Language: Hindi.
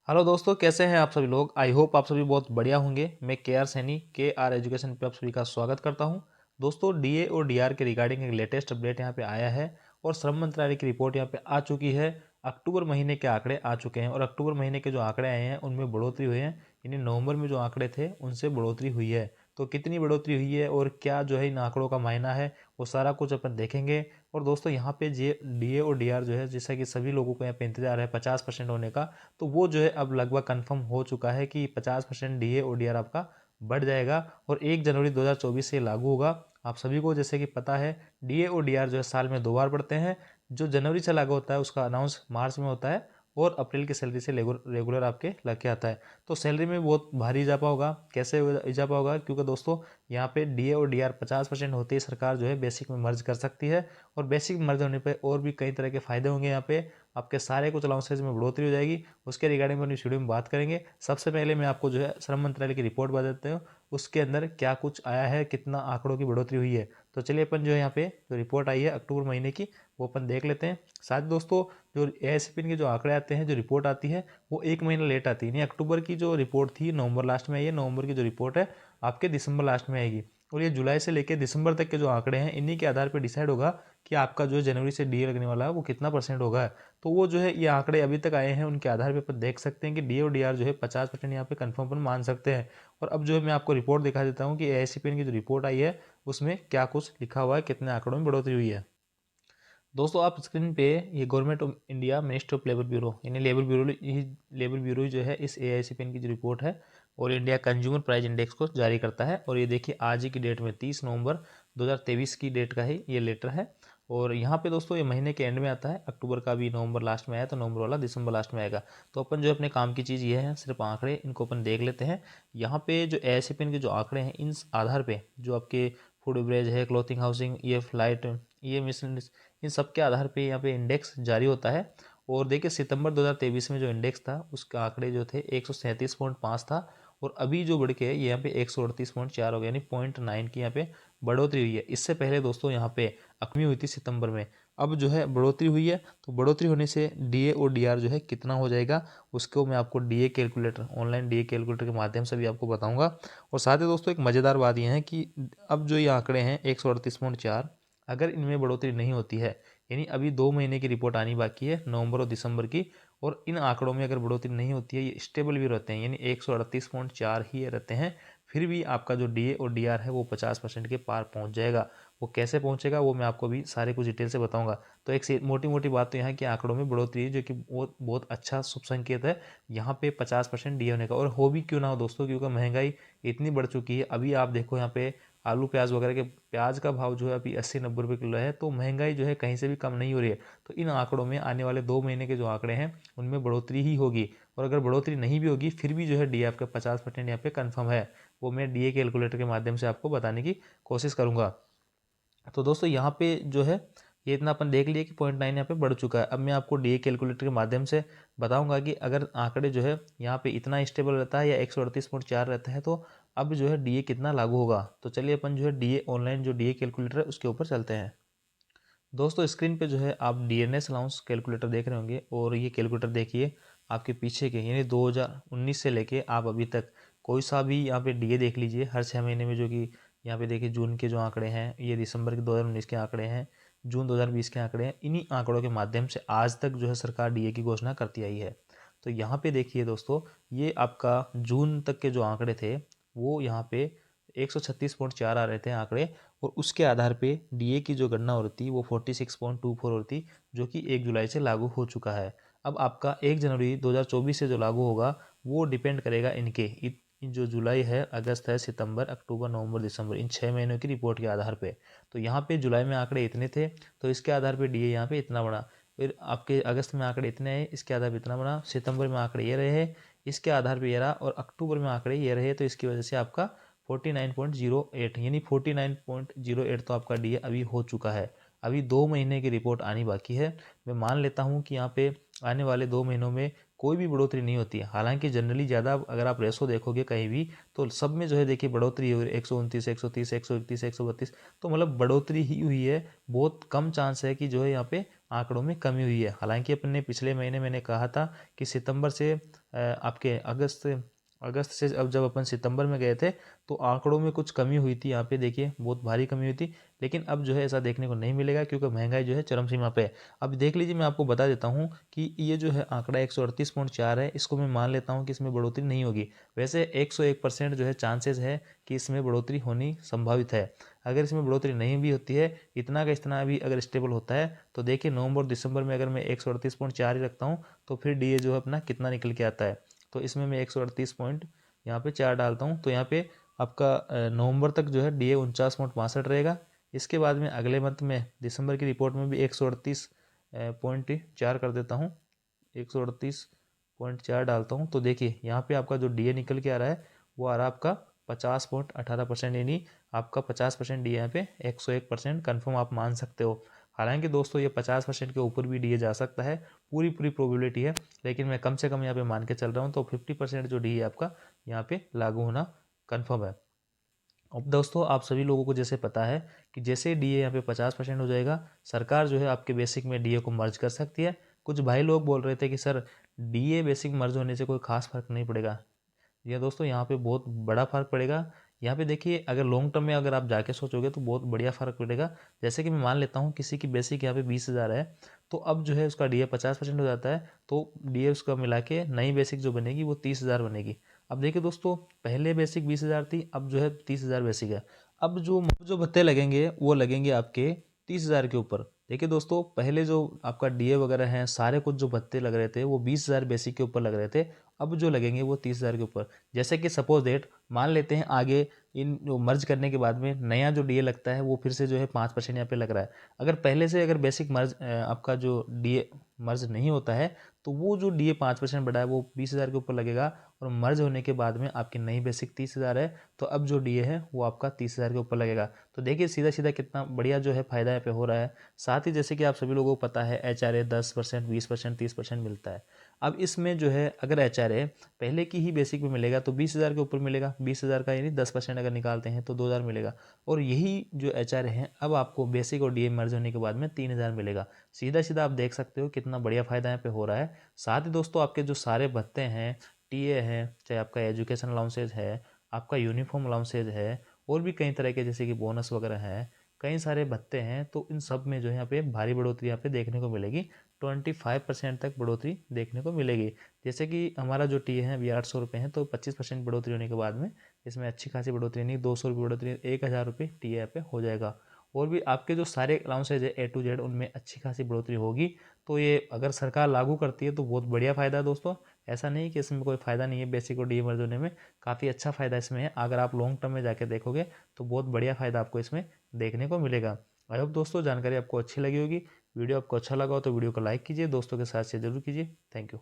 हेलो दोस्तों, कैसे हैं आप सभी लोग। आई होप आप सभी बहुत बढ़िया होंगे। मैं के आर सैनी के आर एजुकेशन पे आप सभी का स्वागत करता हूं। दोस्तों, डीए और डीआर के रिगार्डिंग एक लेटेस्ट अपडेट यहां पे आया है और श्रम मंत्रालय की रिपोर्ट यहां पे आ चुकी है। अक्टूबर महीने के आंकड़े आ चुके हैं और अक्टूबर महीने के जो आंकड़े आए हैं उनमें बढ़ोतरी हुई है। यानी नवंबर में जो आंकड़े थे उनसे बढ़ोतरी हुई है। तो कितनी बढ़ोतरी हुई है और क्या जो है इन आंकड़ों का मायना है, वो सारा कुछ अपन देखेंगे। और दोस्तों, यहाँ पे जे डीए और डीआर जो है, जैसा कि सभी लोगों को यहाँ पे इंतजार है 50% होने का, तो वो जो है अब लगभग कंफर्म हो चुका है कि 50% डीए ओडीआर आपका बढ़ जाएगा और 1 जनवरी 2024 से लागू होगा। आप सभी को जैसे कि पता है, डीए और डीआर जो है साल में 2 बार बढ़ते हैं। जो जनवरी से लागू होता है उसका अनाउंस मार्च में होता है और अप्रैल की सैलरी से रेगुलर आपके लग के आता है। तो सैलरी में बहुत भारी इजाफा होगा। कैसे इजाफा होगा? क्योंकि दोस्तों, यहाँ पे डीए और डीआर 50% होते ही सरकार जो है बेसिक में मर्ज कर सकती है और बेसिक मर्ज होने पे और भी कई तरह के फायदे होंगे। यहाँ पे आपके सारे कुछ अलाउंसेज में बढ़ोतरी हो जाएगी। उसके रिगार्डिंग में इस वीडियो में बात करेंगे। सबसे पहले मैं आपको जो है श्रम मंत्रालय की रिपोर्ट बता देता हूँ, उसके अंदर क्या कुछ आया है, कितना आंकड़ों की बढ़ोतरी हुई है। तो चलिए अपन जो है यहाँ पे जो रिपोर्ट आई है अक्टूबर महीने की, वो अपन देख लेते हैं। साथ ही दोस्तों, जो एएसपीएन के जो आंकड़े आते हैं, जो रिपोर्ट आती है, वो 1 महीना लेट आती है। यानी अक्टूबर की जो रिपोर्ट थी नवंबर लास्ट में आई है, नवंबर की जो रिपोर्ट है आपके दिसंबर लास्ट में आएगी। और ये जुलाई से लेकर दिसंबर तक के जो आंकड़े हैं, इन्हीं के आधार पर डिसाइड होगा कि आपका जो जनवरी से डीए लगने वाला है वो कितना परसेंट होगा। तो वो जो है ये आंकड़े अभी तक आए हैं, उनके आधार पर अपन देख सकते हैं कि डी और डी आर जो है 50% यहाँ पे कन्फर्म अपन मान सकते हैं। और अब जो है मैं आपको रिपोर्ट दिखा देता हूँ कि एआईसीपीएन की जो रिपोर्ट आई है उसमें क्या कुछ लिखा हुआ है, कितने आंकड़ों में बढ़ोतरी हुई है। दोस्तों, आप स्क्रीन पे ये government of India ministry of labour bureau, यानी लेबर ब्यूरो जो है इस एआईसीपीएन की जो रिपोर्ट है और इंडिया कंज्यूमर प्राइस इंडेक्स को जारी करता है। और ये देखिए आज ही की डेट में 30 नवंबर 2023 की डेट का ही ये लेटर है। और यहाँ पे दोस्तों ये महीने के एंड में आता है। अक्टूबर का भी नवंबर लास्ट में आया तो नवंबर वाला दिसंबर लास्ट में आएगा। तो अपन जो अपने काम की चीज़ ये है, सिर्फ आंकड़े, इनको अपन देख लेते हैं। यहाँ पे जो एआईसीपीएन के जो आंकड़े हैं, इन आधार पे जो आपके फूड एवरेज है, क्लोथिंग, हाउसिंग, ये फ्लाइट, ये मिस, इन सब के आधार पे यहाँ पे इंडेक्स जारी होता है। और देखिए सितंबर 2023 में जो इंडेक्स था उसके आंकड़े जो थे 137.5 था और अभी जो बढ़ के है ये यहाँ पे 138.4 हो गया, यानी 0.9 की यहाँ पे बढ़ोतरी हुई है। इससे पहले दोस्तों यहाँ पे अकमी हुई थी सितंबर में, अब जो है बढ़ोतरी हुई है। तो बढ़ोतरी होने से डीए और डीआर जो है कितना हो जाएगा, उसको मैं आपको DA calculator, online DA calculator के माध्यम से भी आपको बताऊंगा। और साथ ही दोस्तों एक मज़ेदार बात यह है कि अब जो ये आंकड़े हैं 138.4, अगर इनमें बढ़ोतरी नहीं होती है, यानी अभी 2 महीने की रिपोर्ट आनी बाकी है, नवंबर और दिसंबर की, और इन आंकड़ों में अगर बढ़ोतरी नहीं होती है, ये स्टेबल भी रहते हैं, यानी 138.4 ही रहते हैं, फिर भी आपका जो डीए और डीआर है वो 50% के पार पहुंच जाएगा। वो कैसे पहुंचेगा वो मैं आपको भी सारे कुछ डिटेल से बताऊंगा। तो एक मोटी मोटी बात तो यहाँ की आंकड़ों में बढ़ोतरी है, जो कि बहुत बहुत अच्छा शुभ संकेत है यहाँ पे 50% डीए होने का। और हो भी क्यों ना हो दोस्तों, क्योंकि महंगाई इतनी बढ़ चुकी है। अभी आप देखो यहाँ पे आलू प्याज वगैरह के, प्याज का भाव जो है अभी 80-90 रुपये किलो है। तो महंगाई जो है कहीं से भी कम नहीं हो रही है। तो इन आंकड़ों में आने वाले 2 महीने के जो आंकड़े हैं उनमें बढ़ोतरी ही होगी। और अगर बढ़ोतरी नहीं भी होगी फिर भी जो है डी आपका 50% यहाँ पे कन्फर्म है। वो मैं डीए कैलकुलेटर के माध्यम से आपको बताने की कोशिश करूंगा। तो दोस्तों यहाँ पे जो है ये इतना अपन देख लिए कि 0.9 यहाँ पे बढ़ चुका है। अब मैं आपको डीए कैलकुलेटर के माध्यम से बताऊंगा कि अगर आंकड़े जो है यहाँ पे इतना स्टेबल रहता है या 138.4 रहता है, तो अब जो है डीए कितना लागू होगा। तो चलिए अपन जो है डीए ऑनलाइन जो डीए कैलकुलेटर है उसके ऊपर चलते हैं। दोस्तों स्क्रीन पे जो है आप डीएनएस अलाउंस कैलकुलेटर देख रहे होंगे और ये कैलकुलेटर देखिए आपके पीछे के, यानी 2019 से लेके आप अभी तक कोई सा भी यहाँ पे डीए देख लीजिए हर 6 महीने में। जो कि यहाँ पे देखिए जून के जो आंकड़े हैं, ये दिसंबर के 2019 के आंकड़े हैं, जून 2020 के आंकड़े हैं। इन्हीं आंकड़ों के माध्यम से आज तक जो है सरकार डीए की घोषणा करती आई है। तो यहाँ पे देखिए दोस्तों, ये आपका जून तक के जो आंकड़े थे वो यहाँ पे 136.4 आ रहे थे आंकड़े। और उसके आधार पे डीए की जो गणना हो रही थी वो 46.24 हो रही थी, जो कि 1 जुलाई से लागू हो चुका है। अब आपका 1 जनवरी 2024 से जो लागू होगा वो डिपेंड करेगा इनके इन जो जुलाई है, अगस्त है, सितंबर, अक्टूबर, नवंबर, दिसंबर, इन 6 महीनों की रिपोर्ट के आधार पे। तो यहाँ पे जुलाई में आंकड़े इतने थे तो इसके आधार पे डीए यहाँ पे इतना बड़ा। फिर आपके अगस्त में आंकड़े इतने हैं, इसके आधार पर इतना बड़ा। सितंबर में आंकड़े ये रहे, इसके आधार पर ये रहा। और अक्टूबर में आंकड़े ये रहे, तो इसकी वजह से आपका 49.08, यानी 49.08 तो आपका डीए अभी हो चुका है। अभी 2 महीने की रिपोर्ट आनी बाकी है। मैं मान लेता हूँ कि यहाँ पे आने वाले 2 महीनों में कोई भी बढ़ोतरी नहीं होती है। हालांकि जनरली ज़्यादा अगर आप रेशो देखोगे कहीं भी तो सब में जो है देखिए बढ़ोतरी हो रही है, 129, 130, 131, 132। तो मतलब बढ़ोतरी ही हुई है। बहुत कम चांस है कि जो है यहाँ पे आंकड़ों में कमी हुई है। हालांकि अपने पिछले महीने मैंने कहा था कि सितंबर से आपके अगस्त से अब जब अपन सितंबर में गए थे तो आंकड़ों में कुछ कमी हुई थी। यहाँ पे देखिए बहुत भारी कमी हुई थी, लेकिन अब जो है ऐसा देखने को नहीं मिलेगा क्योंकि महंगाई जो है चरम सीमा पे है। अब देख लीजिए, मैं आपको बता देता हूँ कि ये जो है आंकड़ा 138.4 है, इसको मैं मान लेता हूँ कि इसमें बढ़ोतरी नहीं होगी। वैसे 101% जो है चांसेस है कि इसमें बढ़ोतरी होनी संभावित है। अगर इसमें बढ़ोतरी नहीं भी होती है, इतना का इतना भी अगर स्टेबल होता है तो देखिए नवंबर दिसंबर में अगर मैं 138.4 ही रखता हूँ तो फिर डीए जो है अपना कितना निकल के आता है। तो इसमें मैं 138 पॉइंट यहाँ पे 4 डालता हूँ तो यहाँ पे आपका नवंबर तक जो है डीए 49.62 रहेगा। इसके बाद में अगले मंथ में दिसंबर की रिपोर्ट में भी 138.4 कर देता हूँ, 138.4 डालता हूँ। तो देखिए यहाँ पे आपका जो डीए निकल के आ रहा है वो आ रहा है आपका 50.18%, यानी आपका 50% डीए यहाँ पे 101% कन्फर्म आप मान सकते हो। हालांकि दोस्तों ये 50% के ऊपर भी डीए जा सकता है, पूरी प्रोबेबिलिटी है, लेकिन मैं कम से कम यहाँ पे मान के चल रहा हूँ। तो 50% जो डीए आपका यहाँ पे लागू होना कन्फर्म है। अब दोस्तों आप सभी लोगों को जैसे पता है कि जैसे डीए यहाँ पे 50% हो जाएगा, सरकार जो है आपके बेसिक में डीए को मर्ज कर सकती है। कुछ भाई लोग बोल रहे थे कि सर डीए बेसिक मर्ज होने से कोई खास फर्क नहीं पड़ेगा। ये दोस्तों यहाँ पे बहुत बड़ा फर्क पड़ेगा। यहाँ पे देखिए अगर लॉन्ग टर्म में अगर आप जाके सोचोगे तो बहुत बढ़िया फर्क पड़ेगा। जैसे कि मैं मान लेता हूँ किसी की बेसिक यहाँ पे 20,000 है, तो अब जो है उसका डीए 50% हो जाता है, तो डीए उसका मिला के नई बेसिक जो बनेगी वो 30,000 बनेगी। अब देखिए दोस्तों, पहले बेसिक 20,000 थी, अब जो है 30,000 बेसिक है। अब जो भत्ते लगेंगे वो लगेंगे आपके 30,000 के ऊपर। देखिए दोस्तों, पहले जो आपका डीए वगैरह हैं सारे कुछ जो भत्ते लग रहे थे वो 20,000 बेसिक के ऊपर लग रहे थे, अब जो लगेंगे वो 30,000 के ऊपर। जैसे कि सपोज डेट मान लेते हैं आगे इन जो मर्ज करने के बाद में नया जो डीए लगता है वो फिर से जो है 5% यहाँ पे लग रहा है। अगर पहले से अगर बेसिक मर्ज आपका जो डीए मर्ज नहीं होता है तो वो जो डीए 5% बढ़ा है वो 20,000 के ऊपर लगेगा, और मर्ज होने के बाद में आपकी नई बेसिक 30,000 है, तो अब जो डीए है वो आपका 30,000 के ऊपर लगेगा। तो देखिए सीधा सीधा कितना बढ़िया जो है फायदा यहाँ पे हो रहा है। साथ ही जैसे कि आप सभी लोगों को पता है HRA 10%, 20%, 30% मिलता है। अब इसमें जो है अगर HRA पहले की ही बेसिक में मिलेगा तो 20,000 के ऊपर मिलेगा, 20,000 का यानी 10% अगर निकालते हैं तो 2,000 मिलेगा। और यही जो HRA है अब आपको बेसिक और डीए मर्ज होने के बाद में 3,000 मिलेगा। सीधा सीधा आप देख सकते हो कितना बढ़िया फायदा यहाँ पे हो रहा है। साथ ही दोस्तों आपके जो सारे भत्ते हैं, टीए है, चाहे आपका एजुकेशन अलाउंसेज है, आपका यूनिफॉर्म अलाउंसेज है, और भी कई तरह के जैसे कि बोनस वगैरह हैं, कई सारे भत्ते हैं, तो इन सब में जो है यहाँ पे भारी बढ़ोतरी यहाँ पे देखने को मिलेगी। 25% तक बढ़ोतरी देखने को मिलेगी। जैसे कि हमारा जो टी है अभी 800 रुपये है, तो 25% बढ़ोतरी होने के बाद में इसमें अच्छी खासी बढ़ोतरी नहीं, 200 रुपये बढ़ोतरी, 1,000 रुपये टी यहाँ पे हो जाएगा। और भी आपके जो सारे अलाउंसेज है A to Z उनमें अच्छी खासी बढ़ोतरी होगी। तो ये अगर सरकार लागू करती है तो बहुत बढ़िया फ़ायदा है दोस्तों। ऐसा नहीं कि इसमें कोई फ़ायदा नहीं है, बेसिक और डी मर्ज होने में काफ़ी अच्छा फ़ायदा इसमें है। अगर आप लॉन्ग टर्म में जाके देखोगे तो बहुत बढ़िया फ़ायदा आपको इसमें देखने को मिलेगा। आई होप दोस्तों जानकारी आपको अच्छी लगी होगी। वीडियो आपको अच्छा लगा हो तो वीडियो को लाइक कीजिए, दोस्तों के साथ शेयर जरूर कीजिए। Thank you.